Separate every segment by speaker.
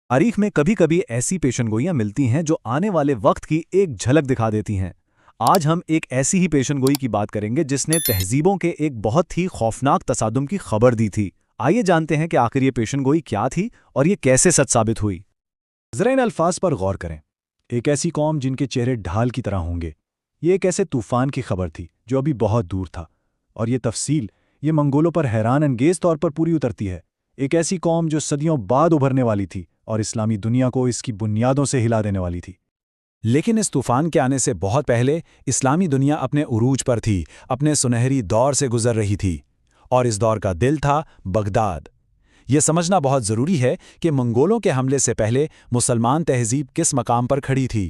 Speaker 1: تاریخ میں کبھی کبھی ایسی پیشن گوئیاں ملتی ہیں جو آنے والے وقت کی ایک جھلک دکھا دیتی ہیں۔ آج ہم ایک ایسی ہی پیشن گوئی کی بات کریں گے جس نے تہذیبوں کے ایک بہت ہی خوفناک تصادم کی خبر دی تھی۔ آئیے جانتے ہیں کہ آخر یہ پیشن گوئی کیا تھی اور یہ کیسے سچ ثابت ہوئی۔
Speaker 2: ذرا ان الفاظ پر غور کریں۔ ایک ایسی قوم جن کے چہرے ڈھال کی طرح ہوں گے۔ یہ ایک ایسے طوفان کی خبر تھی جو ابھی بہت دور تھا، اور یہ تفصیل یہ منگولوں پر حیران انگیز طور پر پوری اترتی ہے۔ ایک ایسی قوم جو صدیوں بعد ابھرنے والی تھی اور اسلامی دنیا کو اس کی بنیادوں سے ہلا دینے والی تھی۔
Speaker 3: لیکن اس طوفان کے آنے سے بہت پہلے اسلامی دنیا اپنے عروج پر تھی، اپنے سنہری دور سے گزر رہی تھی، اور اس دور کا دل تھا بغداد۔ یہ سمجھنا بہت ضروری ہے کہ منگولوں کے حملے سے پہلے مسلمان تہذیب کس مقام پر کھڑی تھی۔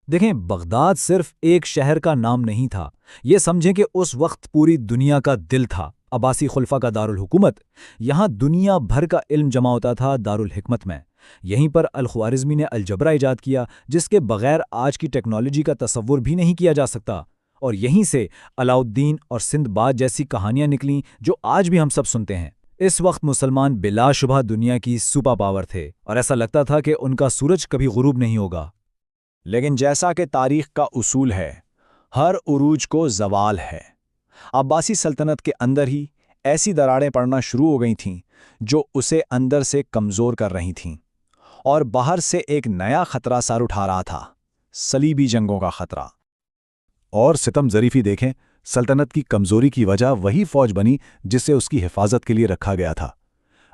Speaker 1: دیکھیں، بغداد صرف ایک شہر کا نام نہیں تھا، یہ سمجھیں کہ اس وقت پوری دنیا کا دل تھا، عباسی خلفاء کا دارالحکومت۔ یہاں دنیا بھر کا علم جمع ہوتا تھا دارالحکمت میں۔ یہیں پر الخوارزمی نے الجبرا ایجاد کیا، جس کے بغیر آج کی ٹیکنالوجی کا تصور بھی نہیں کیا جا سکتا، اور یہیں سے علاؤ الدین اور سندھ باد جیسی کہانیاں نکلیں جو آج بھی ہم سب سنتے ہیں۔ اس وقت مسلمان بلا شبہ دنیا کی سپر پاور تھے، اور ایسا لگتا تھا کہ ان کا سورج کبھی غروب نہیں ہوگا۔
Speaker 2: لیکن جیسا کہ تاریخ کا اصول ہے، ہر عروج کو زوال ہے۔ عباسی سلطنت کے اندر ہی ایسی دراڑیں پڑنا شروع ہو گئی تھیں جو اسے اندر سے کمزور کر رہی تھیں، اور باہر سے ایک نیا خطرہ سر اٹھا رہا تھا، صلیبی جنگوں کا خطرہ۔
Speaker 3: اور ستم ظریفی دیکھیں، سلطنت کی کمزوری کی وجہ وہی فوج بنی جسے اس کی حفاظت کے لیے رکھا گیا تھا۔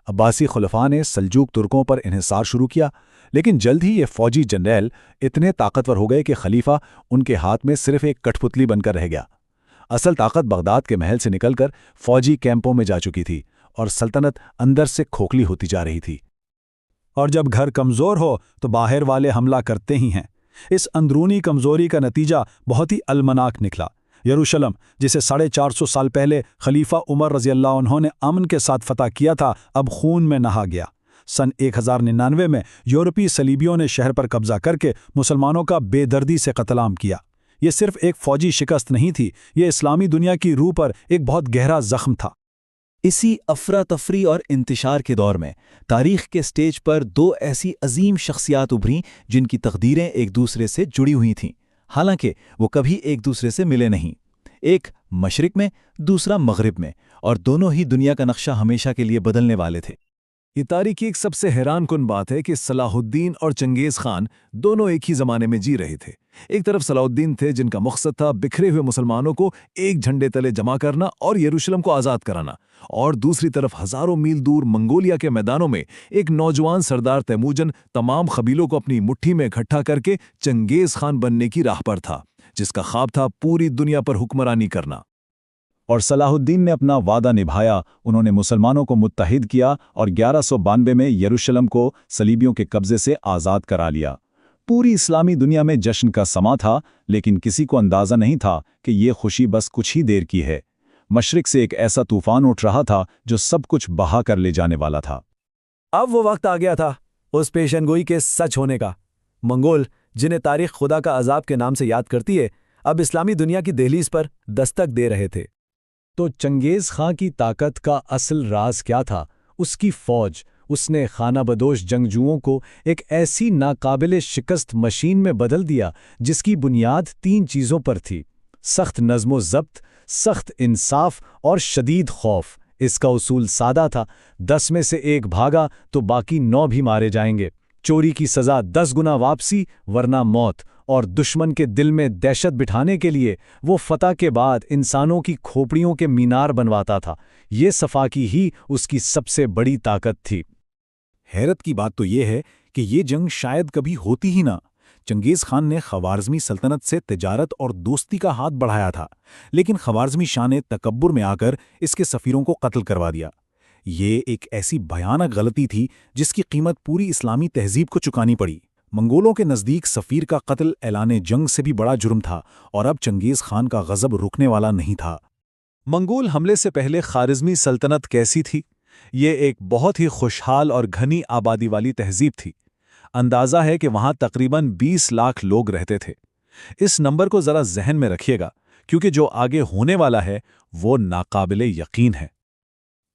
Speaker 3: عباسی خلفاء نے سلجوق ترکوں پر انحصار شروع کیا، لیکن جلد ہی یہ فوجی جنرل اتنے طاقتور ہو گئے کہ خلیفہ ان کے ہاتھ میں صرف ایک کٹھ پتلی بن کر رہ گیا۔ اصل طاقت بغداد کے محل سے نکل کر فوجی کیمپوں میں جا چکی تھی، اور سلطنت اندر سے کھوکھلی ہوتی جا رہی تھی۔
Speaker 2: اور جب گھر کمزور ہو تو باہر والے حملہ کرتے ہی ہیں۔ اس اندرونی کمزوری کا نتیجہ بہت ہی المناک نکلا۔ یروشلم، جسے 450 سال پہلے خلیفہ عمر رضی اللہ عنہ نے امن کے ساتھ فتح کیا تھا، اب خون میں نہا گیا۔ سن 1099 میں یورپی صلیبیوں نے شہر پر قبضہ کر کے مسلمانوں کا بے دردی سے قتل عام کیا۔ یہ صرف ایک فوجی شکست نہیں تھی، یہ اسلامی دنیا کی روح پر ایک بہت گہرا زخم تھا۔
Speaker 1: اسی افراتفری اور انتشار کے دور میں تاریخ کے سٹیج پر دو ایسی عظیم شخصیات ابھریں جن کی تقدیریں ایک دوسرے سے جڑی ہوئی تھیں، حالانکہ وہ کبھی ایک دوسرے سے ملے نہیں۔ ایک مشرق میں، دوسرا مغرب میں، اور دونوں ہی دنیا کا نقشہ ہمیشہ کے لیے بدلنے والے تھے۔
Speaker 2: یہ تاریخ کی ایک سب سے حیران کن بات ہے کہ صلاح الدین اور چنگیز خان دونوں ایک ہی زمانے میں جی رہے تھے۔ ایک طرف صلاح الدین تھے جن کا مقصد تھا بکھرے ہوئے مسلمانوں کو ایک جھنڈے تلے جمع کرنا اور یروشلم کو آزاد کرانا، اور دوسری طرف ہزاروں میل دور منگولیا کے میدانوں میں ایک نوجوان سردار تیموجن تمام قبیلوں کو اپنی مٹھی میں اکٹھا کر کے چنگیز خان بننے کی راہ پر تھا، جس کا خواب تھا پوری دنیا پر حکمرانی کرنا۔
Speaker 3: اور صلاح الدین نے اپنا وعدہ نبھایا، انہوں نے مسلمانوں کو متحد کیا اور 1192 میں یروشلم کو صلیبیوں کے قبضے سے آزاد کرا لیا۔ پوری اسلامی دنیا میں جشن کا سماں تھا، لیکن کسی کو اندازہ نہیں تھا کہ یہ خوشی بس کچھ ہی دیر کی ہے۔ مشرق سے ایک ایسا طوفان اٹھ رہا تھا جو سب کچھ بہا کر لے جانے والا تھا۔
Speaker 1: اب وہ وقت آ گیا تھا اس پیشن گوئی کے سچ ہونے کا۔ منگول، جنہیں تاریخ خدا کا عذاب کے نام سے یاد کرتی ہے، اب اسلامی دنیا کی دہلیز پر دستک دے رہے تھے۔
Speaker 2: تو چنگیز خان کی طاقت کا اصل راز کیا تھا؟ اس کی فوج۔ اس نے خانہ بدوش جنگجوؤں کو ایک ایسی ناقابل شکست مشین میں بدل دیا جس کی بنیاد 3 چیزوں پر تھی: سخت نظم و ضبط، سخت انصاف اور شدید خوف۔ اس کا اصول سادہ تھا: 10 میں سے 1 بھاگا تو باقی 9 بھی مارے جائیں گے۔ چوری کی سزا 10 گنا واپسی ورنہ موت، اور دشمن کے دل میں دہشت بٹھانے کے لیے وہ فتح کے بعد انسانوں کی کھوپڑیوں کے مینار بنواتا تھا۔ یہ صفاقی ہی اس کی سب سے بڑی طاقت تھی۔
Speaker 3: حیرت کی بات تو یہ ہے کہ یہ جنگ شاید کبھی ہوتی ہی نہ۔ چنگیز خان نے خوارزمی سلطنت سے تجارت اور دوستی کا ہاتھ بڑھایا تھا، لیکن خوارزمی شاہ نے تکبر میں آ کر اس کے سفیروں کو قتل کروا دیا۔ یہ ایک ایسی بھیانک غلطی تھی جس کی قیمت پوری اسلامی تہذیب کو چکانی پڑی۔ منگولوں کے نزدیک سفیر کا قتل اعلان جنگ سے بھی بڑا جرم تھا، اور اب چنگیز خان کا غضب رکنے والا نہیں تھا۔
Speaker 1: منگول حملے سے پہلے خوارزمی سلطنت کیسی تھی؟ یہ ایک بہت ہی خوشحال اور گھنی آبادی والی تہذیب تھی۔ اندازہ ہے کہ وہاں تقریباً 20 لاکھ لوگ رہتے تھے۔ اس نمبر کو ذرا ذہن میں رکھیے گا، کیونکہ جو آگے ہونے والا ہے وہ ناقابل یقین ہے۔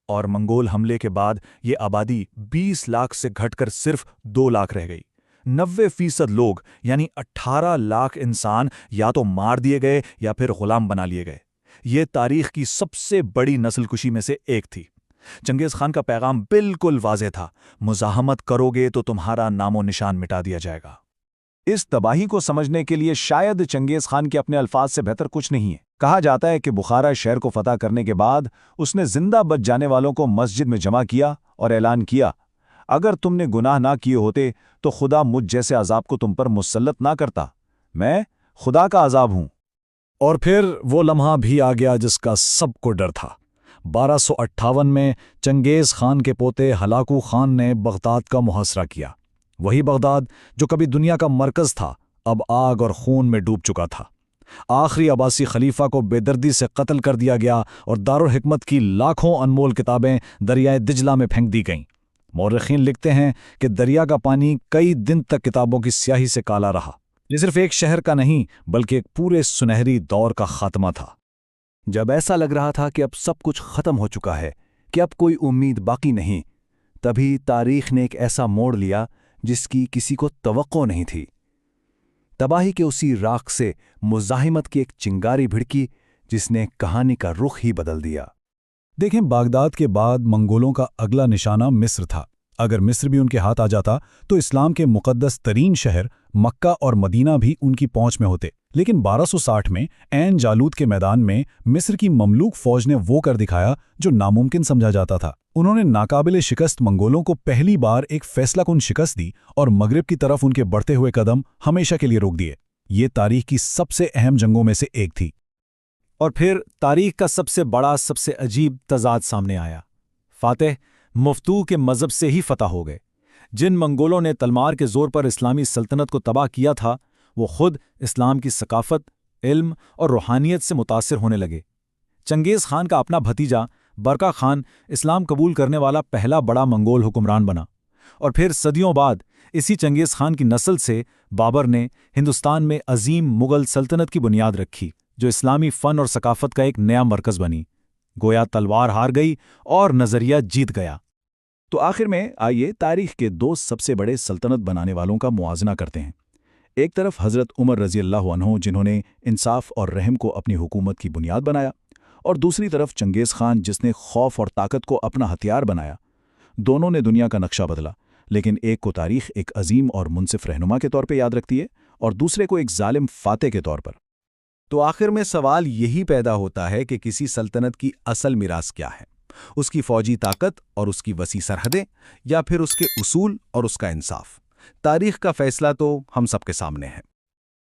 Speaker 3: اور منگول حملے کے بعد یہ آبادی 20 لاکھ سے گھٹ کر صرف 2 لاکھ رہ گئی۔ 90% لوگ یعنی 18 لاکھ انسان یا تو مار دیے گئے یا پھر غلام بنا لیے گئے۔ یہ تاریخ کی سب سے بڑی نسل کشی میں سے ایک تھی۔ چنگیز خان کا پیغام بالکل واضح تھا، مزاحمت کرو گے تو تمہارا نام و نشان مٹا دیا جائے گا۔
Speaker 2: اس تباہی کو سمجھنے کے لیے شاید چنگیز خان کے اپنے الفاظ سے بہتر کچھ نہیں ہے۔ کہا جاتا ہے کہ بخارا شہر کو فتح کرنے کے بعد اس نے زندہ بچ جانے والوں کو مسجد میں جمع کیا اور اعلان کیا، اگر تم نے گناہ نہ کیے ہوتے تو خدا مجھ جیسے عذاب کو تم پر مسلط نہ کرتا، میں خدا کا عذاب ہوں۔
Speaker 1: اور پھر وہ لمحہ بھی آ گیا جس کا سب کو ڈر تھا۔ 1258 میں چنگیز خان کے پوتے ہلاکو خان نے بغداد کا محاصرہ کیا۔ وہی بغداد جو کبھی دنیا کا مرکز تھا، اب آگ اور خون میں ڈوب چکا تھا۔ آخری عباسی خلیفہ کو بے دردی سے قتل کر دیا گیا اور دارالحکمت کی لاکھوں انمول کتابیں دریائے دجلہ میں پھینک دی گئیں۔ مورخین لکھتے ہیں کہ دریا کا پانی کئی دن تک کتابوں کی سیاہی سے کالا رہا۔ یہ صرف ایک شہر کا نہیں بلکہ ایک پورے سنہری دور کا خاتمہ تھا۔
Speaker 2: جب ایسا لگ رہا تھا کہ اب سب کچھ ختم ہو چکا ہے، کہ اب کوئی امید باقی نہیں، تبھی تاریخ نے ایک ایسا موڑ لیا جس کی کسی کو توقع نہیں تھی۔ تباہی کے اسی راکھ سے مزاحمت کی ایک چنگاری بھڑکی جس نے کہانی کا رخ ہی بدل دیا۔
Speaker 3: دیکھیں، بغداد کے بعد منگولوں کا اگلا نشانہ مصر تھا۔ اگر مصر بھی ان کے ہاتھ آ جاتا تو اسلام کے مقدس ترین شہر مکہ اور مدینہ بھی ان کی پہنچ میں ہوتے۔ لیکن 1260 میں عین جالوت کے میدان میں مصر کی مملوک فوج نے وہ کر دکھایا جو ناممکن سمجھا جاتا تھا۔ انہوں نے ناقابل شکست منگولوں کو پہلی بار ایک فیصلہ کن شکست دی اور مغرب کی طرف ان کے بڑھتے ہوئے قدم ہمیشہ کے لیے روک دیے۔ یہ تاریخ کی سب سے اہم جنگوں میں سے ایک تھی۔
Speaker 1: اور پھر تاریخ کا سب سے بڑا، سب سے عجیب تضاد سامنے آیا۔ فاتح مفتوح کے مذہب سے ہی فتح ہو گئے۔ جن منگولوں نے تلوار کے زور پر اسلامی سلطنت کو تباہ کیا تھا، وہ خود اسلام کی ثقافت، علم اور روحانیت سے متاثر ہونے لگے۔ چنگیز خان کا اپنا بھتیجا برقع خان اسلام قبول کرنے والا پہلا بڑا منگول حکمران بنا، اور پھر صدیوں بعد اسی چنگیز خان کی نسل سے بابر نے ہندوستان میں عظیم مغل سلطنت کی بنیاد رکھی، جو اسلامی فن اور ثقافت کا ایک نیا مرکز بنی۔ گویا تلوار ہار گئی اور نظریہ جیت گیا۔
Speaker 2: تو آخر میں آئیے تاریخ کے 2 سب سے بڑے سلطنت بنانے والوں کا موازنہ کرتے ہیں۔ ایک طرف حضرت عمر رضی اللہ عنہ، جنہوں نے انصاف اور رحم کو اپنی حکومت کی بنیاد بنایا، اور دوسری طرف چنگیز خان، جس نے خوف اور طاقت کو اپنا ہتھیار بنایا۔ دونوں نے دنیا کا نقشہ بدلا، لیکن ایک کو تاریخ ایک عظیم اور منصف رہنما کے طور پہ یاد رکھتی ہے اور دوسرے کو ایک ظالم فاتح کے طور پر۔ تو آخر میں سوال یہی پیدا ہوتا ہے کہ کسی سلطنت کی اصل میراث کیا ہے؟ اس کی فوجی طاقت اور اس کی وسیع سرحدیں، یا پھر اس کے اصول اور اس کا انصاف؟ تاریخ کا فیصلہ تو ہم سب کے سامنے ہے۔